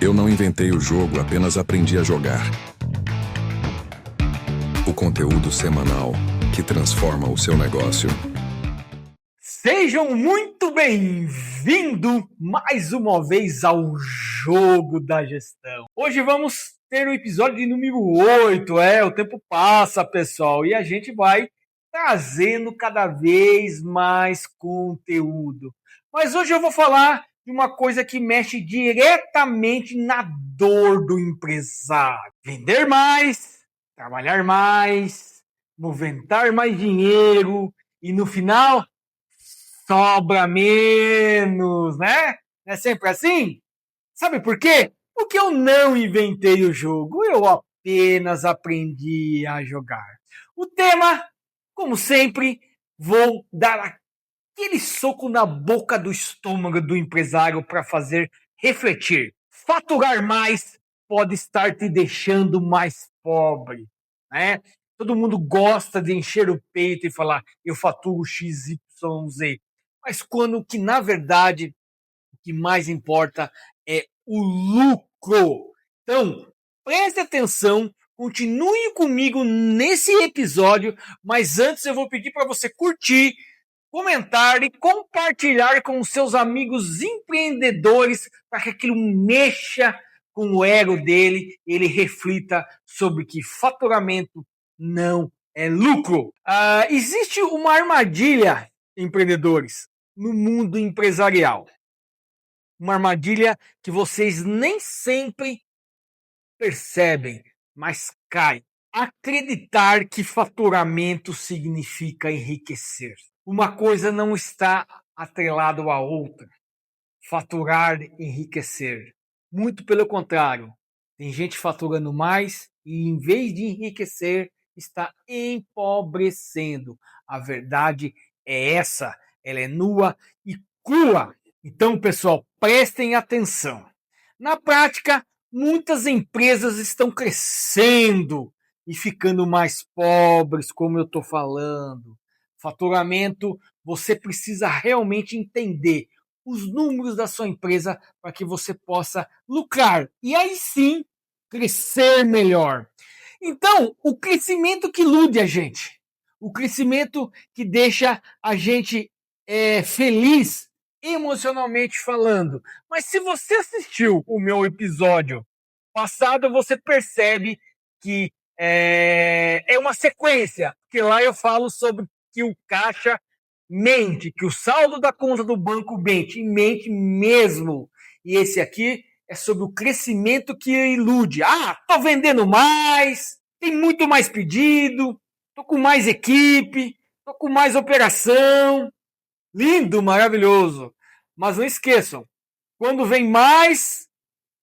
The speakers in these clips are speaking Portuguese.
Eu não inventei o jogo, apenas aprendi a jogar. O conteúdo semanal que transforma o seu negócio. Sejam muito bem-vindos mais uma vez ao Jogo da Gestão. Hoje vamos ter o episódio de número 8. O tempo passa, pessoal, e a gente vai trazendo cada vez mais conteúdo. Mas hoje eu vou falar de uma coisa que mexe diretamente na dor do empresário. Vender mais, trabalhar mais, movimentar mais dinheiro e no final sobra menos, né? Não é sempre assim? Sabe por quê? Porque eu não inventei o jogo, eu apenas aprendi a jogar. O tema, como sempre, vou dar aquele soco na boca do estômago do empresário para fazer refletir. Faturar mais pode estar te deixando mais pobre, né? Todo mundo gosta de encher o peito e falar, eu faturo XYZ. Mas quando que, na verdade, o que mais importa é o lucro. Então, preste atenção, continue comigo nesse episódio, mas antes eu vou pedir para você curtir, comentar e compartilhar com os seus amigos empreendedores para que aquilo mexa com o ego dele, ele reflita sobre que faturamento não é lucro. Existe uma armadilha, empreendedores, no mundo empresarial. Uma armadilha que vocês nem sempre percebem, mas cai. Acreditar que faturamento significa enriquecer. Uma coisa não está atrelada à outra. Faturar, enriquecer. Muito pelo contrário. Tem gente faturando mais e, em vez de enriquecer, está empobrecendo. A verdade é essa. Ela é nua e crua. Então, pessoal, prestem atenção. Na prática, muitas empresas estão crescendo e ficando mais pobres, como eu estou falando. Faturamento, você precisa realmente entender os números da sua empresa para que você possa lucrar e aí sim crescer melhor. Então, o crescimento que ilude a gente, o crescimento que deixa a gente feliz emocionalmente falando. Mas se você assistiu o meu episódio passado, você percebe que é uma sequência, porque lá eu falo sobre que o caixa mente, que o saldo da conta do banco mente, e mente mesmo. E esse aqui é sobre o crescimento que ilude. Tô vendendo mais, tem muito mais pedido, tô com mais equipe, tô com mais operação. Lindo, maravilhoso. Mas não esqueçam, quando vem mais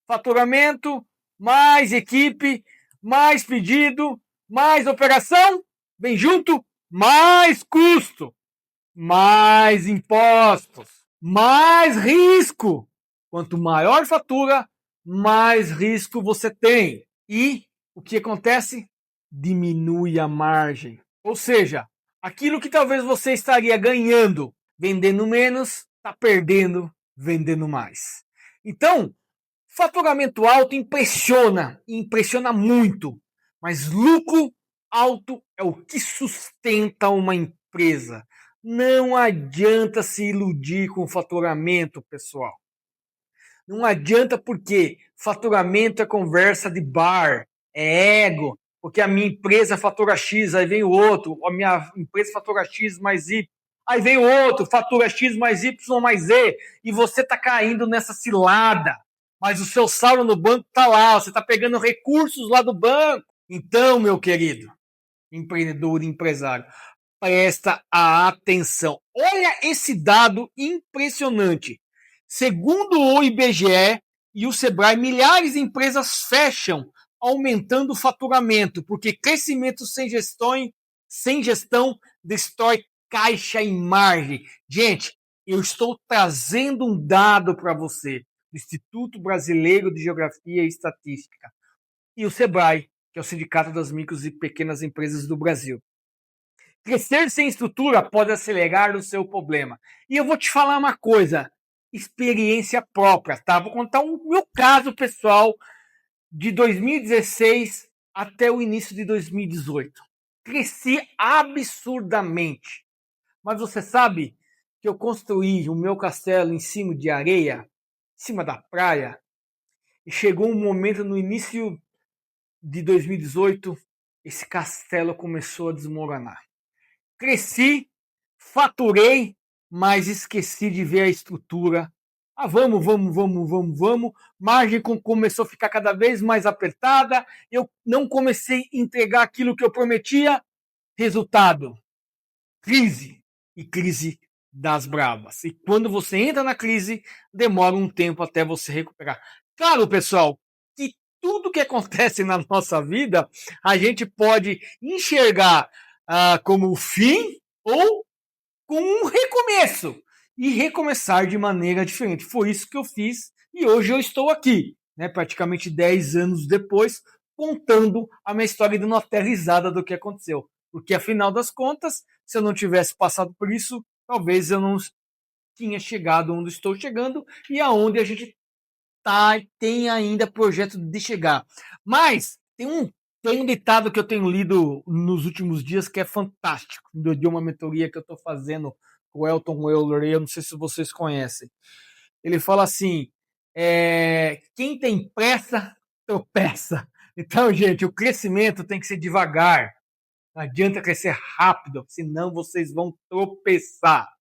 faturamento, mais equipe, mais pedido, mais operação, vem junto mais custo, mais impostos, mais risco. Quanto maior fatura, mais risco você tem. E o que acontece? Diminui a margem. Ou seja, aquilo que talvez você estaria ganhando vendendo menos, está perdendo vendendo mais. Então, faturamento alto impressiona muito, mas lucro alto é o que sustenta uma empresa. Não adianta se iludir com faturamento, pessoal. Não adianta porque faturamento é conversa de bar, é ego, porque a minha empresa fatura X, aí vem o outro, a minha empresa fatura X mais Y, aí vem o outro, fatura X mais Y mais Z, e você está caindo nessa cilada. Mas o seu saldo no banco está lá, você está pegando recursos lá do banco. Então, meu querido empreendedor e empresário, presta atenção. Olha esse dado impressionante. Segundo o IBGE e o Sebrae, milhares de empresas fecham, aumentando o faturamento, porque crescimento sem gestão destrói caixa e margem. Gente, eu estou trazendo um dado para você do Instituto Brasileiro de Geografia e Estatística e o Sebrae, que é o Sindicato das Micros e Pequenas Empresas do Brasil. Crescer sem estrutura pode acelerar o seu problema. E eu vou te falar uma coisa, experiência própria, tá? Vou contar o meu caso pessoal de 2016 até o início de 2018. Cresci absurdamente. Mas você sabe que eu construí o meu castelo em cima de areia, em cima da praia, e chegou um momento no início de 2018, esse castelo começou a desmoronar. Cresci, faturei, mas esqueci de ver a estrutura. Vamos. Margem começou a ficar cada vez mais apertada. Eu não comecei a entregar aquilo que eu prometia. Resultado, crise. E crise das bravas. E quando você entra na crise, demora um tempo até você recuperar. Claro, pessoal, que tudo que acontece na nossa vida, a gente pode enxergar como o fim ou como um recomeço. E recomeçar de maneira diferente. Foi isso que eu fiz e hoje eu estou aqui, né, praticamente 10 anos depois, contando a minha história e dando até risada do que aconteceu. Porque, afinal das contas, se eu não tivesse passado por isso, talvez eu não tinha chegado onde estou chegando e aonde a gente tem ainda projeto de chegar. Mas tem um ditado que eu tenho lido nos últimos dias que é fantástico, de uma mentoria que eu estou fazendo com o Elton Euler, eu não sei se vocês conhecem. Ele fala assim, quem tem pressa, tropeça. Então, gente, o crescimento tem que ser devagar. Não adianta crescer rápido, senão vocês vão tropeçar.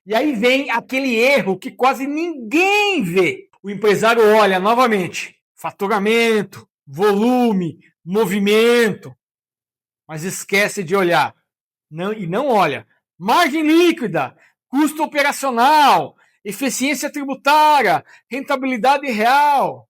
E aí vem aquele erro que quase ninguém vê. O empresário olha novamente faturamento, volume, movimento, mas esquece de olhar. Não olha. Margem líquida, custo operacional, eficiência tributária, rentabilidade real.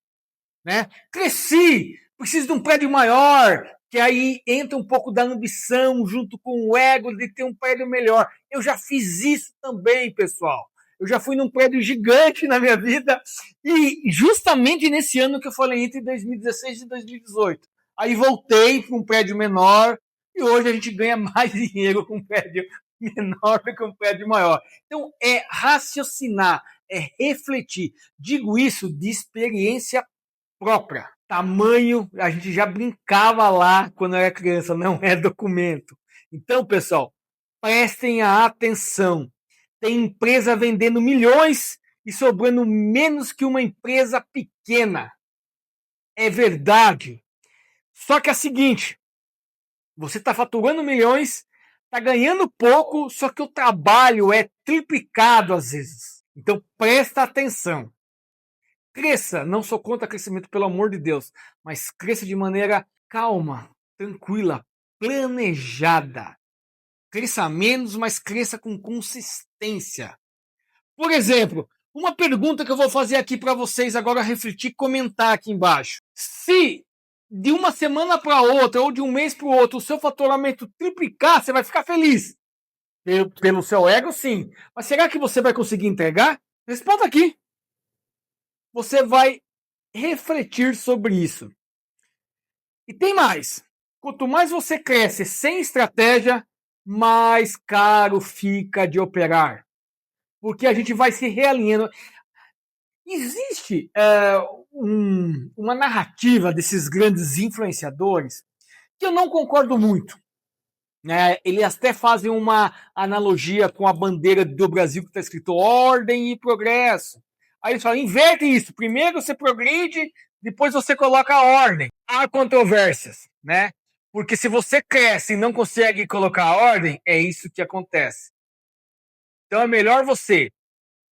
Né? Cresci, preciso de um prédio maior, que aí entra um pouco da ambição junto com o ego de ter um prédio melhor. Eu já fiz isso também, pessoal. Eu já fui num prédio gigante na minha vida e justamente nesse ano que eu falei, entre 2016 e 2018. Aí voltei para um prédio menor e hoje a gente ganha mais dinheiro com um prédio menor do que um prédio maior. Então, é raciocinar, é refletir. Digo isso de experiência própria. Tamanho, a gente já brincava lá quando era criança, não é documento. Então, pessoal, prestem atenção. Tem empresa vendendo milhões e sobrando menos que uma empresa pequena. É verdade. Só que é o seguinte, você está faturando milhões, está ganhando pouco, só que o trabalho é triplicado às vezes. Então, presta atenção. Cresça, não sou contra crescimento, pelo amor de Deus, mas cresça de maneira calma, tranquila, planejada. Cresça menos, mas cresça com consistência. Por exemplo, uma pergunta que eu vou fazer aqui para vocês agora refletir, comentar aqui embaixo. Se de uma semana para outra ou de um mês para o outro o seu faturamento triplicar, você vai ficar feliz. Pelo seu ego, sim. Mas será que você vai conseguir entregar? Responda aqui. Você vai refletir sobre isso. E tem mais. Quanto mais você cresce sem estratégia, mais caro fica de operar. Porque a gente vai se realinhando. Existe uma narrativa desses grandes influenciadores que eu não concordo muito. Né? Eles até fazem uma analogia com a bandeira do Brasil que está escrito ordem e progresso. Aí eles falam, inverte isso. Primeiro você progride, depois você coloca a ordem. Há controvérsias, né? Porque se você cresce e não consegue colocar a ordem, é isso que acontece. Então é melhor você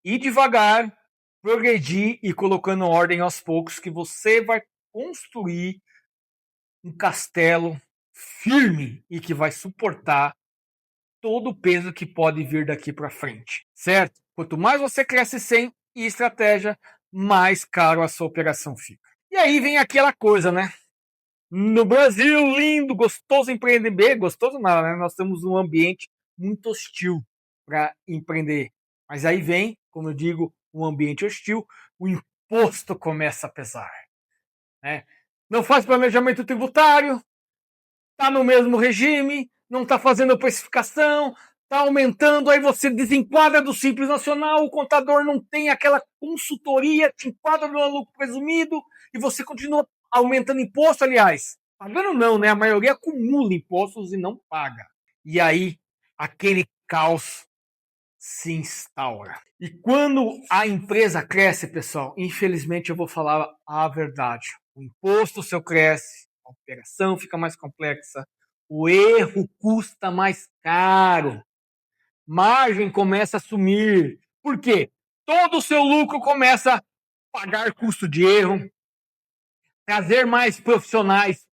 ir devagar, progredir e colocando ordem aos poucos, que você vai construir um castelo firme e que vai suportar todo o peso que pode vir daqui para frente, certo? Quanto mais você cresce sem estratégia, mais caro a sua operação fica. E aí vem aquela coisa, né? No Brasil, lindo, gostoso empreender, gostoso nada, né? Nós temos um ambiente muito hostil para empreender. Mas aí vem, como eu digo, um ambiente hostil, o imposto começa a pesar. Né? Não faz planejamento tributário, está no mesmo regime, não está fazendo precificação, Está aumentando, aí você desenquadra do Simples Nacional, o contador não tem aquela consultoria, te enquadra no lucro presumido e você continua aumentando imposto, aliás. Pagando não, né? A maioria acumula impostos e não paga. E aí, aquele caos se instaura. E quando a empresa cresce, pessoal, infelizmente eu vou falar a verdade. O imposto seu cresce, a operação fica mais complexa, o erro custa mais caro, margem começa a sumir. Por quê? Todo o seu lucro começa a pagar custo de erro, trazer mais profissionais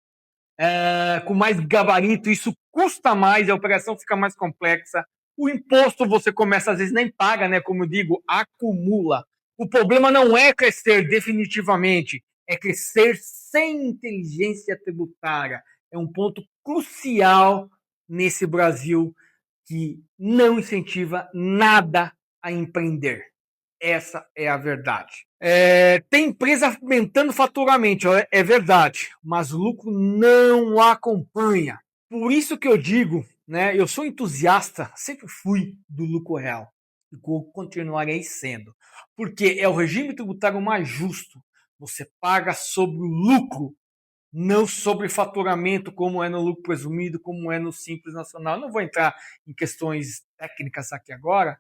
com mais gabarito, isso custa mais, a operação fica mais complexa. O imposto você começa, às vezes, nem paga, né? Como eu digo, acumula. O problema não é crescer definitivamente, é crescer sem inteligência tributária. É um ponto crucial nesse Brasil que não incentiva nada a empreender. Essa é a verdade. Tem empresa aumentando faturamento, é verdade, mas o lucro não acompanha. Por isso que eu digo, né, eu sou entusiasta, sempre fui do lucro real e continuarei sendo, porque é o regime tributário mais justo. Você paga sobre o lucro, não sobre faturamento, como é no lucro presumido, como é no Simples Nacional. Eu não vou entrar em questões técnicas aqui agora,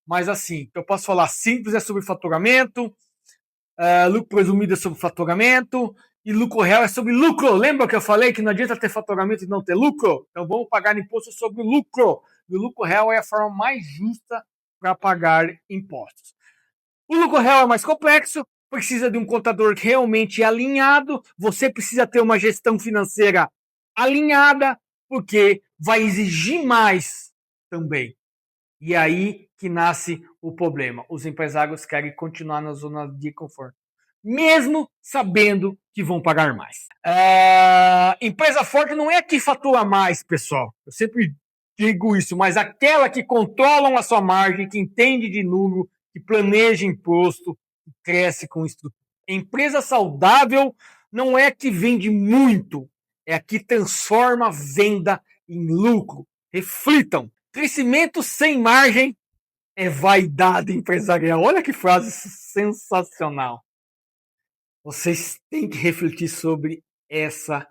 mas assim, eu posso falar, simples é sobre faturamento, lucro presumido é sobre faturamento e lucro real é sobre lucro. Lembra que eu falei que não adianta ter faturamento e não ter lucro? Então vamos pagar imposto sobre o lucro. E o lucro real é a forma mais justa para pagar impostos. O lucro real é mais complexo, precisa de um contador realmente alinhado, você precisa ter uma gestão financeira alinhada, porque vai exigir mais também. E aí que nasce o problema. Os empresários querem continuar na zona de conforto, mesmo sabendo que vão pagar mais. Empresa forte não é a que fatura mais, pessoal. Eu sempre digo isso, mas aquela que controla a sua margem, que entende de número, que planeja imposto, que cresce com estrutura. Empresa saudável não é a que vende muito, é a que transforma a venda em lucro. Reflitam. Crescimento sem margem é vaidade empresarial. Olha que frase sensacional. Vocês têm que refletir sobre essa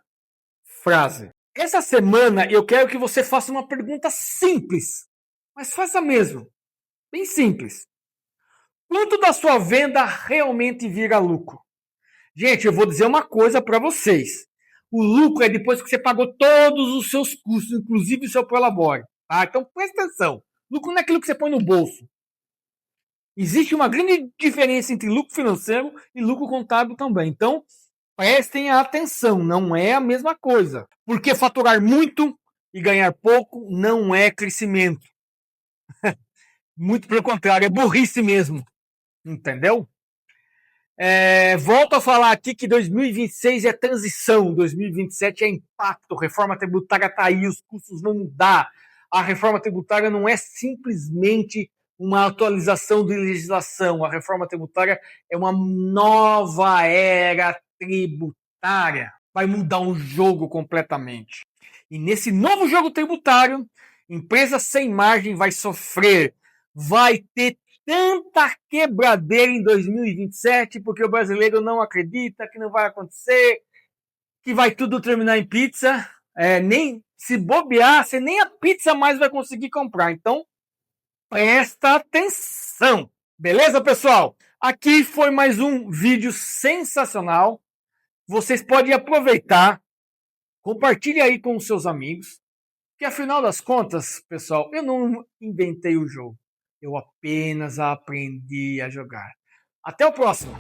frase. Essa semana eu quero que você faça uma pergunta simples, mas faça mesmo, bem simples. Quanto da sua venda realmente vira lucro? Gente, eu vou dizer uma coisa para vocês. O lucro é depois que você pagou todos os seus custos, inclusive o seu prolabore. Tá? Então presta atenção. Lucro não é aquilo que você põe no bolso. Existe uma grande diferença entre lucro financeiro e lucro contábil também. Então, prestem atenção, não é a mesma coisa. Porque faturar muito e ganhar pouco não é crescimento. Muito pelo contrário, é burrice mesmo. Entendeu? Volto a falar aqui que 2026 é transição, 2027 é impacto, reforma tributária está aí, os custos vão mudar. A reforma tributária não é simplesmente uma atualização de legislação, a reforma tributária é uma nova era tributária, vai mudar o jogo completamente. E nesse novo jogo tributário, empresa sem margem vai sofrer, vai ter tanta quebradeira em 2027, porque o brasileiro não acredita que não vai acontecer, que vai tudo terminar em pizza, nem se bobear, você nem a pizza mais vai conseguir comprar. Então, presta atenção. Beleza, pessoal? Aqui foi mais um vídeo sensacional. Vocês podem aproveitar, compartilhe aí com os seus amigos, que afinal das contas, pessoal, eu não inventei o jogo. Eu apenas aprendi a jogar. Até o próximo!